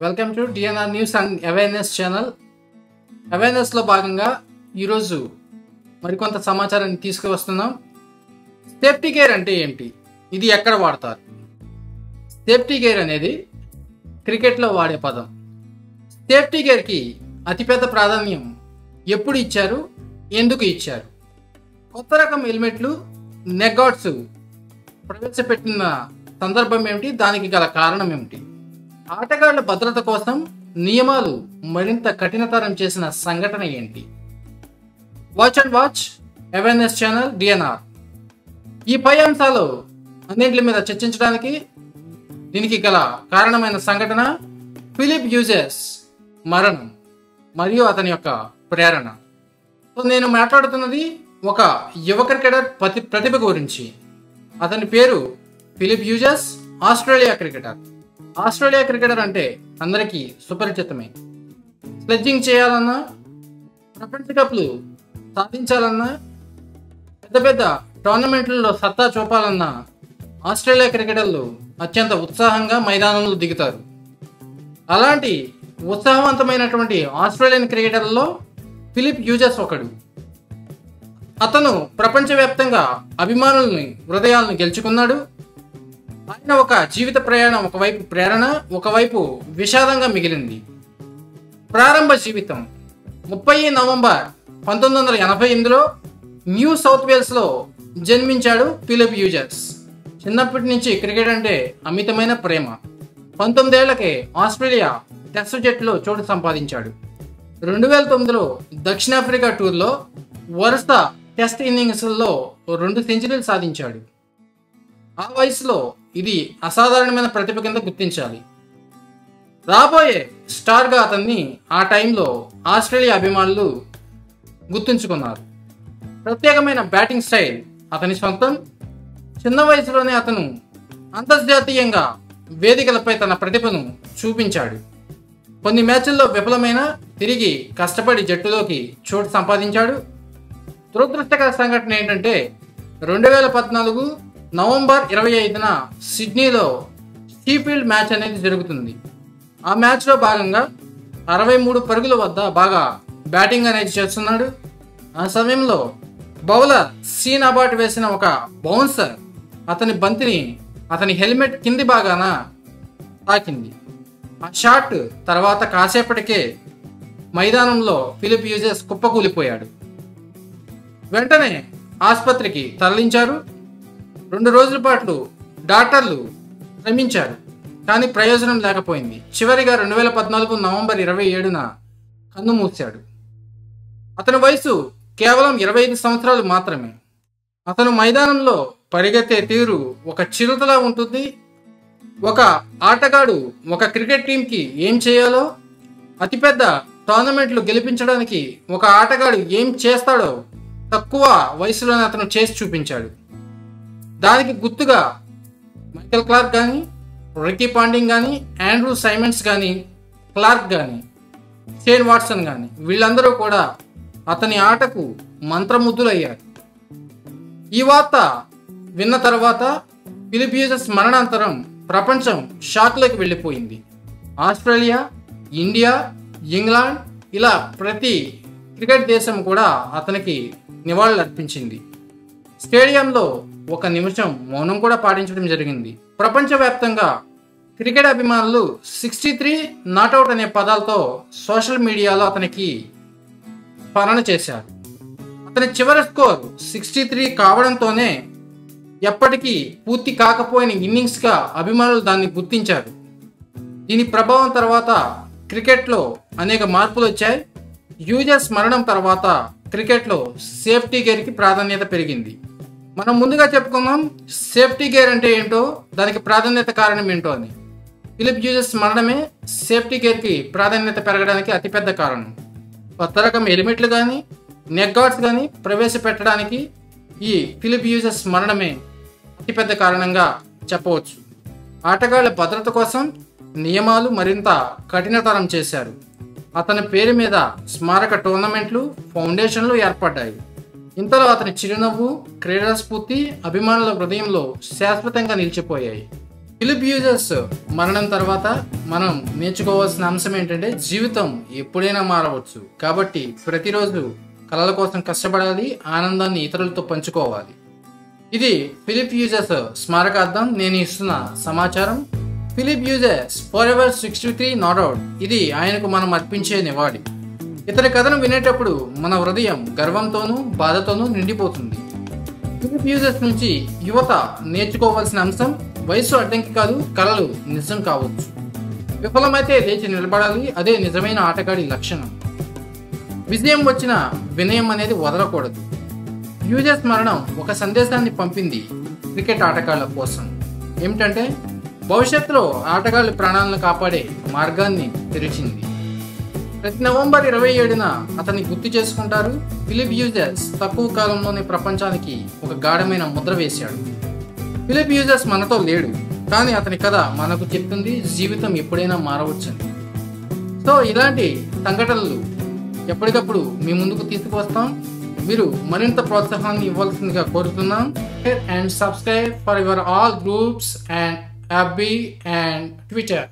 Welcome to DNR news and awareness channel. అవేర్నెస్లో భాగంగా ఈరోజు మరికొంత సమాచారాన్ని తీసుకువస్తున్నాం. సేఫ్టీ గేర్ అంటే ఏంటి, ఇది ఎక్కడ వాడతారు? సేఫ్టీ గేర్ అనేది క్రికెట్లో వాడే పదం. సేఫ్టీ గేర్కి అతిపెద్ద ప్రాధాన్యం ఎప్పుడు ఇచ్చారు, ఎందుకు ఇచ్చారు? కొత్త రకం హెల్మెట్లు, నెక్ గార్డ్స్ ప్రవేశపెట్టిన సందర్భం ఏమిటి, దానికి గల కారణం ఏమిటి? ఆటగాళ్ల భద్రత కోసం నియమాలు మరింత కఠినతరం చేసిన సంఘటన ఏంటి? Watch and watch awareness channel DNR. ఈ పై అంశాలు అన్నింటి మీద చర్చించడానికి దీనికి గల కారణమైన సంఘటన ఫిలిప్ హ్యూజెస్ మరణం మరియు అతని యొక్క ప్రేరణ. సో నేను మాట్లాడుతున్నది ఒక యువ క్రికెటర్ ప్రతిభ గురించి. అతని పేరు Phillip Hughes, Australia cricketer. Australia cricketer అంటే అందరికీ సుపరిచితమే. స్లెడ్జింగ్ చేయాలన్నా, ప్రపంచ కప్లు సాధించాలన్నా, పెద్ద పెద్ద టోర్నమెంట్లలో సత్తా చూపాలన్నా ఆస్ట్రేలియా క్రికెటర్లు అత్యంత ఉత్సాహంగా మైదానంలో దిగుతారు. అలాంటి ఉత్సాహవంతమైనటువంటి ఆస్ట్రేలియన్ క్రికెటర్లలో ఫిలిప్ హ్యూజెస్ ఒకడు. అతను ప్రపంచవ్యాప్తంగా అభిమానుల్ని హృదయాలను గెలుచుకున్నాడు. ఆయన ఒక జీవిత ప్రయాణం ఒకవైపు ప్రేరణ, ఒకవైపు విషాదంగా మిగిలింది. ప్రారంభ జీవితం 30 నవంబర్ 1988లో న్యూ సౌత్ వేల్స్లో జన్మించాడు ఫిలిప్ హ్యూజెస్. చిన్నప్పటి నుంచి క్రికెట్ అంటే అమితమైన ప్రేమ. 19 ఏళ్లకే ఆస్ట్రేలియా టెస్ట్ జట్టులో చోటు సంపాదించాడు. 2009లో దక్షిణాఫ్రికా టూర్లో వరుస టెస్ట్ ఇన్నింగ్స్లలో 2 సెంచరీలు సాధించాడు. ఆ వయసులో ఇది అసాధారణమైన ప్రతిభ కింద గుర్తించాలి. రాబోయే స్టార్గా అతన్ని ఆ టైంలో ఆస్ట్రేలియా అభిమానులు గుర్తుంచుకున్నారు. ప్రత్యేకమైన బ్యాటింగ్ స్టైల్ అతని సొంతం. చిన్న వయసులోనే అతను అంతర్జాతీయంగా వేదికలపై తన ప్రతిభను చూపించాడు. కొన్ని మ్యాచ్ల్లో విఫలమైన తిరిగి కష్టపడి జట్టులోకి చోటు సంపాదించాడు. దురదృష్టకర సంఘటన ఏంటంటే 2014 నవంబర్ 25న సిడ్నీలో షీఫీల్డ్ మ్యాచ్ అనేది జరుగుతుంది. ఆ మ్యాచ్లో భాగంగా 63 పరుగుల వద్ద బాగా బ్యాటింగ్ అనేది చేస్తున్నాడు. ఆ సమయంలో బౌలర్ సీన్ అబాట్ వేసిన ఒక బౌన్సర్ అతని బంతిని అతని హెల్మెట్ కింది భాగాన తాకింది. ఆ షాట్ తర్వాత కాసేపటికే మైదానంలో ఫిలిప్ హ్యూజెస్ కుప్పకూలిపోయాడు. వెంటనే ఆసుపత్రికి తరలించారు. 2 రోజుల పాటు డాక్టర్లు శ్రమించారు, కానీ ప్రయోజనం లేకపోయింది. చివరిగా 2014 నవంబర్ 27న కన్ను మూశాడు. అతని వయసు కేవలం 25 సంవత్సరాలు మాత్రమే. అతను మైదానంలో పరిగెత్తే తీరు ఒక చిరుతలా ఉంటుంది. ఒక ఆటగాడు ఒక క్రికెట్ టీంకి ఏం చేయాలో, అతిపెద్ద టోర్నమెంట్లు గెలిపించడానికి ఒక ఆటగాడు ఏం చేస్తాడో తక్కువ వయసులోనే అతను చేసి చూపించాడు. దానికి గుర్తుగా మైకెల్ క్లార్క్ కానీ, రికీ పాంటింగ్ కానీ, ఆండ్రూ సైమండ్స్ కానీ, క్లార్క్ కానీ, షేన్ వాట్సన్ కానీ వీళ్ళందరూ కూడా అతని ఆటకు మంత్రముగ్ధులయ్యారు. ఈ వార్త విన్న తర్వాత ఫిలిప్ హ్యూజెస్ మరణాంతరం ప్రపంచం షాక్లోకి వెళ్ళిపోయింది. ఆస్ట్రేలియా, ఇండియా, ఇంగ్లాండ్ ఇలా ప్రతి క్రికెట్ దేశం కూడా అతనికి నివాళులు అర్పించింది. స్టేడియంలో 1 నిమిషం మౌనం కూడా పాటించడం జరిగింది. ప్రపంచవ్యాప్తంగా క్రికెట్ అభిమానులు 63 నాట్అవుట్ అనే పదాలతో సోషల్ మీడియాలో అతనికి స్మరణ చేశారు. అతని చివరి స్కోర్ 63 కావడంతోనే ఎప్పటికీ పూర్తి కాకపోయిన ఇన్నింగ్స్గా అభిమానులు దాన్ని గుర్తించారు. దీని ప్రభావం తర్వాత క్రికెట్లో అనేక మార్పులు వచ్చాయి. హ్యూజెస్ మరణం తర్వాత క్రికెట్లో సేఫ్టీ గేర్కి ప్రాధాన్యత పెరిగింది. మనం ముందుగా చెప్పుకున్నాం సేఫ్టీ గేర్ అంటే ఏంటో, దానికి ప్రాధాన్యత కారణం ఏంటో అని. ఫిలిప్ హ్యూజెస్ మరణమే సేఫ్టీ గేర్కి ప్రాధాన్యత పెరగడానికి అతిపెద్ద కారణం. కొత్త రకం హెల్మెట్లు కానీ, నెక్ గార్డ్స్ కానీ ప్రవేశపెట్టడానికి ఈ ఫిలిప్ హ్యూజెస్ మరణమే అతిపెద్ద కారణంగా చెప్పవచ్చు. ఆటగాళ్ల భద్రత కోసం నియమాలు మరింత కఠినతరం చేశారు. అతని పేరు మీద స్మారక టోర్నమెంట్లు, ఫౌండేషన్లు ఏర్పడ్డాయి. ఇంతలో అతని చిరునవ్వు, క్రీడా స్ఫూర్తి అభిమానుల హృదయంలో శాశ్వతంగా నిలిచిపోయాయి. ఫిలిప్ హ్యూజెస్ మరణం తర్వాత మనం నేర్చుకోవాల్సిన అంశం ఏంటంటే జీవితం ఎప్పుడైనా మారవచ్చు. కాబట్టి ప్రతిరోజు కలల కోసం కష్టపడాలి, ఆనందాన్ని ఇతరులతో పంచుకోవాలి. ఇది ఫిలిప్ హ్యూజెస్ స్మారకార్థం నేను ఇస్తున్న సమాచారం. Phillip Hughes forever 63 not out. ఇది ఆయనకు మనం అర్పించే నివాళి. ఇతని కథను వినేటప్పుడు మన హృదయం గర్వంతోనూ బాధతోనూ నిండిపోతుంది. ఫిలిప్ హ్యూజెస్ నుంచి యువత నేర్చుకోవాల్సిన అంశం వయసు అడ్డంకి కాదు, కలలు నిజం కావచ్చు. విఫలమైతే లేచి నిలబడాలి, అదే నిజమైన ఆటగాడి లక్షణం. విజయం వచ్చిన వినయం అనేది వదలకూడదు. హ్యూజెస్ మరణం ఒక సందేశాన్ని పంపింది క్రికెట్ ఆటగాళ్ల కోసం. ఏమిటంటే భవిష్యత్తులో ఆటగాళ్ల ప్రాణాలను కాపాడే మార్గాన్ని తెరిచింది. ప్రతి నవంబర్ 27న అతన్ని గుర్తు చేసుకుంటారు. ఫిలిప్ హ్యూజెస్ తక్కువ కాలంలోనే ప్రపంచానికి ఒక గాఢమైన ముద్ర వేశాడు. ఫిలిప్ హ్యూజెస్ మనతో లేడు, కానీ అతని కథ మనకు చెప్తుంది జీవితం ఎప్పుడైనా మారవచ్చని. సో ఇలాంటి సంఘటనలు ఎప్పటికప్పుడు మీ ముందుకు తీసుకువస్తాం. మీరు మరింత ప్రోత్సాహాన్ని ఇవ్వాల్సిందిగా కోరుతున్నాం. And subscribe for your all groups and FB and Twitter.